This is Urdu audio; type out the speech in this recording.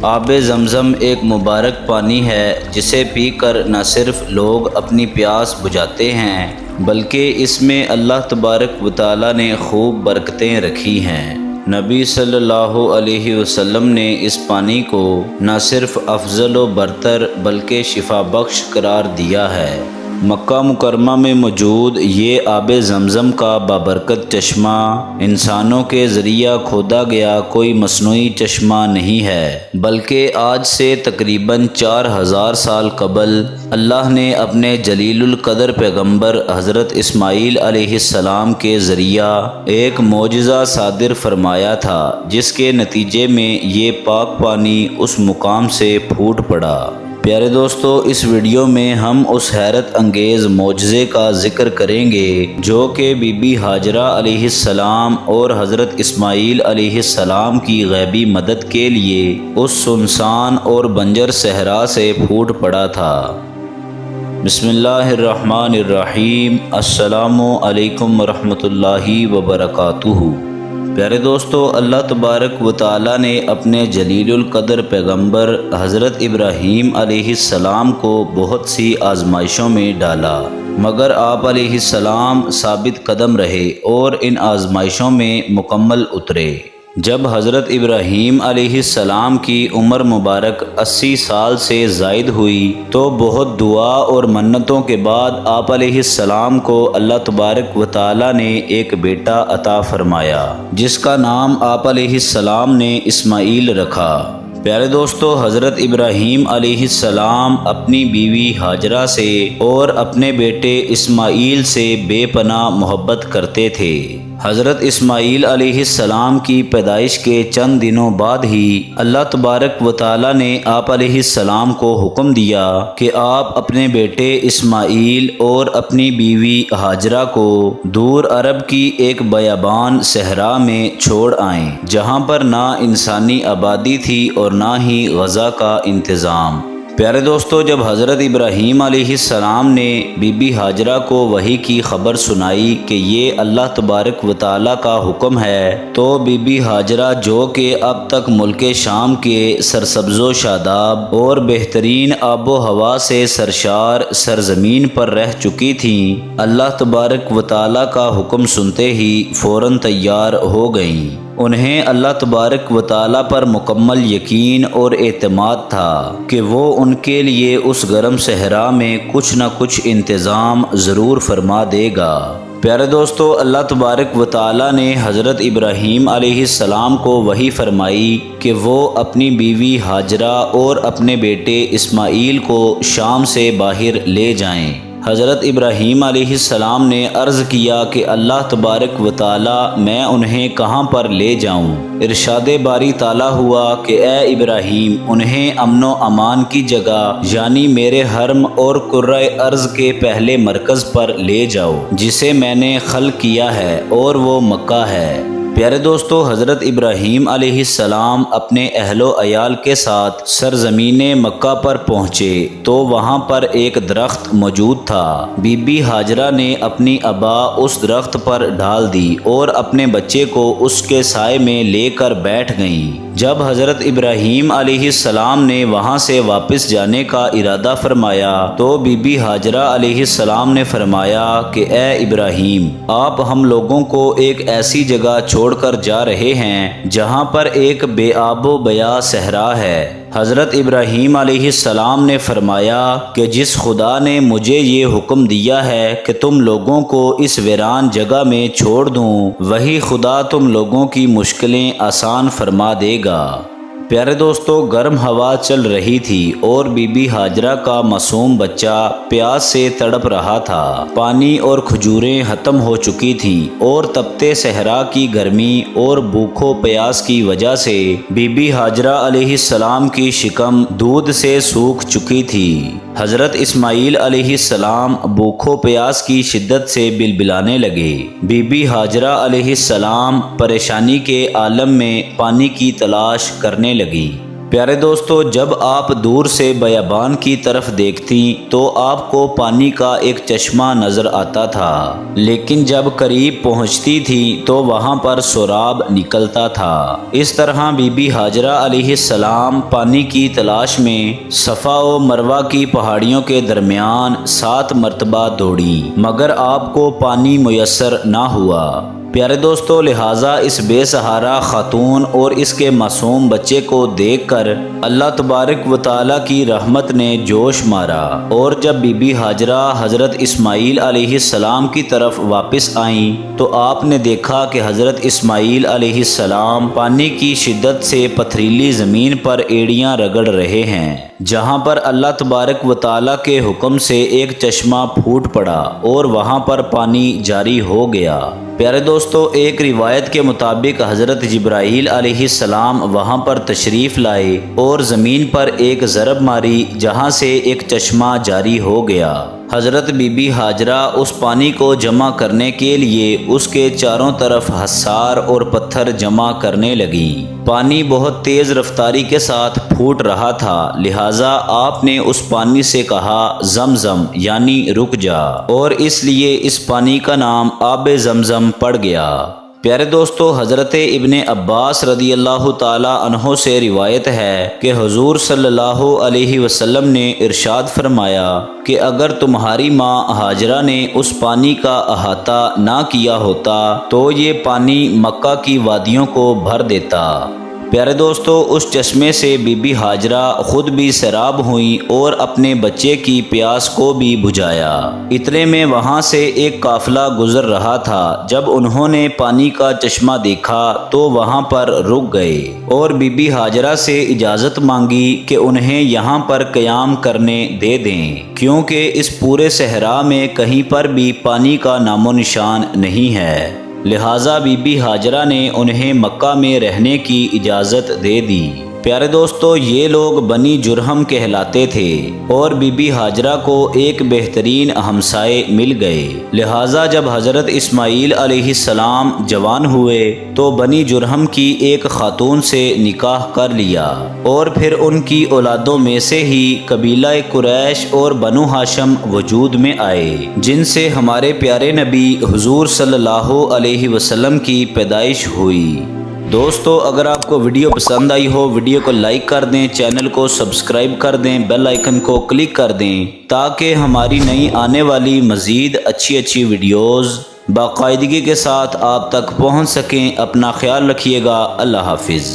آب زمزم ایک مبارک پانی ہے جسے پی کر نہ صرف لوگ اپنی پیاس بجھاتے ہیں بلکہ اس میں اللہ تبارک و تعالی نے خوب برکتیں رکھی ہیں۔ نبی صلی اللہ علیہ وسلم نے اس پانی کو نہ صرف افضل و برتر بلکہ شفا بخش قرار دیا ہے۔ مکہ مکرمہ میں موجود یہ آب زمزم کا بابرکت چشمہ انسانوں کے ذریعہ کھودا گیا کوئی مصنوعی چشمہ نہیں ہے، بلکہ آج سے تقریباً 4000 سال قبل اللہ نے اپنے جلیل القدر پیغمبر حضرت اسماعیل علیہ السلام کے ذریعہ ایک معجزہ صادر فرمایا تھا، جس کے نتیجے میں یہ پاک پانی اس مقام سے پھوٹ پڑا۔ پیارے دوستو، اس ویڈیو میں ہم اس حیرت انگیز معجزے کا ذکر کریں گے جو کہ بی بی ہاجرہ علیہ السلام اور حضرت اسماعیل علیہ السلام کی غیبی مدد کے لیے اس سنسان اور بنجر صحرا سے پھوٹ پڑا تھا۔ بسم اللہ الرحمن الرحیم۔ السلام علیکم ورحمۃ اللہ وبرکاتہ۔ پیارے دوستو، اللہ تبارک و تعالی نے اپنے جلیل القدر پیغمبر حضرت ابراہیم علیہ السلام کو بہت سی آزمائشوں میں ڈالا، مگر آپ علیہ السلام ثابت قدم رہے اور ان آزمائشوں میں مکمل اترے۔ جب حضرت ابراہیم علیہ السلام کی عمر مبارک 80 سال سے زائد ہوئی تو بہت دعا اور منتوں کے بعد آپ علیہ السلام کو اللہ تبارک و تعالی نے ایک بیٹا عطا فرمایا، جس کا نام آپ علیہ السلام نے اسماعیل رکھا۔ پیارے دوستو، حضرت ابراہیم علیہ السلام اپنی بیوی ہاجرہ سے اور اپنے بیٹے اسماعیل سے بے پناہ محبت کرتے تھے۔ حضرت اسماعیل علیہ السلام کی پیدائش کے چند دنوں بعد ہی اللہ تبارک و تعالی نے آپ علیہ السلام کو حکم دیا کہ آپ اپنے بیٹے اسماعیل اور اپنی بیوی ہاجرہ کو دور عرب کی ایک بیابان صحرا میں چھوڑ آئیں، جہاں پر نہ انسانی آبادی تھی اور نہ ہی غذا کا انتظام۔ پیارے دوستو، جب حضرت ابراہیم علیہ السلام نے بی بی ہاجرہ کو وحی کی خبر سنائی کہ یہ اللہ تبارک و تعالی کا حکم ہے، تو بی بی ہاجرہ جو کہ اب تک ملک شام کے سرسبز و شاداب اور بہترین آب و ہوا سے سرشار سرزمین پر رہ چکی تھیں، اللہ تبارک و تعالی کا حکم سنتے ہی فوراً تیار ہو گئیں۔ انہیں اللہ تبارک و تعالی پر مکمل یقین اور اعتماد تھا کہ وہ ان کے لیے اس گرم صحرا میں کچھ نہ کچھ انتظام ضرور فرما دے گا۔ پیارے دوستو، اللہ تبارک و تعالی نے حضرت ابراہیم علیہ السلام کو وحی فرمائی کہ وہ اپنی بیوی ہاجرہ اور اپنے بیٹے اسماعیل کو شام سے باہر لے جائیں۔ حضرت ابراہیم علیہ السلام نے عرض کیا کہ اللہ تبارک و تعالی میں انہیں کہاں پر لے جاؤں؟ ارشاد باری تعالی ہوا کہ اے ابراہیم، انہیں امن و امان کی جگہ یعنی میرے حرم اور کرۂ ارض کے پہلے مرکز پر لے جاؤ جسے میں نے خلق کیا ہے، اور وہ مکہ ہے۔ پیارے دوستو، حضرت ابراہیم علیہ السلام اپنے اہل و عیال کے ساتھ سرزمین مکہ پر پہنچے تو وہاں پر ایک درخت موجود تھا۔ بی بی ہاجرہ نے اپنی ابا اس درخت پر ڈال دی اور اپنے بچے کو اس کے سائے میں لے کر بیٹھ گئیں۔ جب حضرت ابراہیم علیہ السلام نے وہاں سے واپس جانے کا ارادہ فرمایا تو بی بی ہاجرہ علیہ السلام نے فرمایا کہ اے ابراہیم، آپ ہم لوگوں کو ایک ایسی جگہ چھوڑ کر جا رہے ہیں جہاں پر ایک بے آب و بیا صحرا ہے۔ حضرت ابراہیم علیہ السلام نے فرمایا کہ جس خدا نے مجھے یہ حکم دیا ہے کہ تم لوگوں کو اس ویران جگہ میں چھوڑ دوں، وہی خدا تم لوگوں کی مشکلیں آسان فرما دے گا۔ پیارے دوستو، گرم ہوا چل رہی تھی اور بی بی ہاجرہ کا معصوم بچہ پیاس سے تڑپ رہا تھا۔ پانی اور کھجوریں ختم ہو چکی تھیں اور تپتے صحرا کی گرمی اور بھوک و پیاس کی وجہ سے بی بی ہاجرہ علیہ السلام کی شکم دودھ سے سوکھ چکی تھی۔ حضرت اسماعیل علیہ السلام بھوک و پیاس کی شدت سے بلبلانے لگے۔ بی بی ہاجرہ علیہ السلام پریشانی کے عالم میں پانی کی تلاش کرنے لگی۔ پیارے دوستو، جب آپ دور سے بیابان کی طرف دیکھتی تو آپ کو پانی کا ایک چشمہ نظر آتا تھا، لیکن جب قریب پہنچتی تھی تو وہاں پر سراب نکلتا تھا۔ اس طرح بی بی ہاجرہ علیہ السلام پانی کی تلاش میں صفا و مروہ کی پہاڑیوں کے درمیان 7 مرتبہ دوڑی، مگر آپ کو پانی میسر نہ ہوا۔ پیارے دوستو، لہٰذا اس بے سہارا خاتون اور اس کے معصوم بچے کو دیکھ کر اللہ تبارک و تعالیٰ کی رحمت نے جوش مارا، اور جب بی بی ہاجرہ حضرت اسماعیل علیہ السلام کی طرف واپس آئیں تو آپ نے دیکھا کہ حضرت اسماعیل علیہ السلام پانی کی شدت سے پتھریلی زمین پر ایڑیاں رگڑ رہے ہیں، جہاں پر اللہ تبارک و تعالیٰ کے حکم سے ایک چشمہ پھوٹ پڑا اور وہاں پر پانی جاری ہو گیا۔ پیارے دوستو، ایک روایت کے مطابق حضرت جبرائیل علیہ السلام وہاں پر تشریف لائے اور زمین پر ایک ضرب ماری، جہاں سے ایک چشمہ جاری ہو گیا۔ حضرت بی بی ہاجرہ اس پانی کو جمع کرنے کے لیے اس کے چاروں طرف حصار اور پتھر جمع کرنے لگی۔ پانی بہت تیز رفتاری کے ساتھ پھوٹ رہا تھا، لہٰذا آپ نے اس پانی سے کہا زمزم، یعنی رک جا، اور اس لیے اس پانی کا نام آب زمزم پڑ گیا۔ پیارے دوستو، حضرت ابن عباس رضی اللہ تعالیٰ عنہ سے روایت ہے کہ حضور صلی اللہ علیہ وسلم نے ارشاد فرمایا کہ اگر تمہاری ماں ہاجرہ نے اس پانی کا احاطہ نہ کیا ہوتا تو یہ پانی مکہ کی وادیوں کو بھر دیتا۔ پیارے دوستو، اس چشمے سے بی بی ہاجرہ خود بھی سیراب ہوئیں اور اپنے بچے کی پیاس کو بھی بجھایا۔ اتنے میں وہاں سے ایک قافلہ گزر رہا تھا، جب انہوں نے پانی کا چشمہ دیکھا تو وہاں پر رک گئے اور بی بی ہاجرہ سے اجازت مانگی کہ انہیں یہاں پر قیام کرنے دے دیں، کیونکہ اس پورے صحرا میں کہیں پر بھی پانی کا نام و نشان نہیں ہے۔ لہٰذا بی بی ہاجرہ نے انہیں مکہ میں رہنے کی اجازت دے دی۔ پیارے دوستو، یہ لوگ بنی جرہم کہلاتے تھے اور بی بی ہاجرہ کو ایک بہترین ہمسائے مل گئے، لہٰذا جب حضرت اسماعیل علیہ السلام جوان ہوئے تو بنی جرہم کی ایک خاتون سے نکاح کر لیا، اور پھر ان کی اولادوں میں سے ہی قبیلہ قریش اور بنو ہاشم وجود میں آئے، جن سے ہمارے پیارے نبی حضور صلی اللہ علیہ وسلم کی پیدائش ہوئی۔ دوستو، اگر آپ کو ویڈیو پسند آئی ہو، ویڈیو کو لائک کر دیں، چینل کو سبسکرائب کر دیں، بیل آئیکن کو کلک کر دیں تاکہ ہماری نئی آنے والی مزید اچھی ویڈیوز باقاعدگی کے ساتھ آپ تک پہنچ سکیں۔ اپنا خیال رکھیے گا۔ اللہ حافظ۔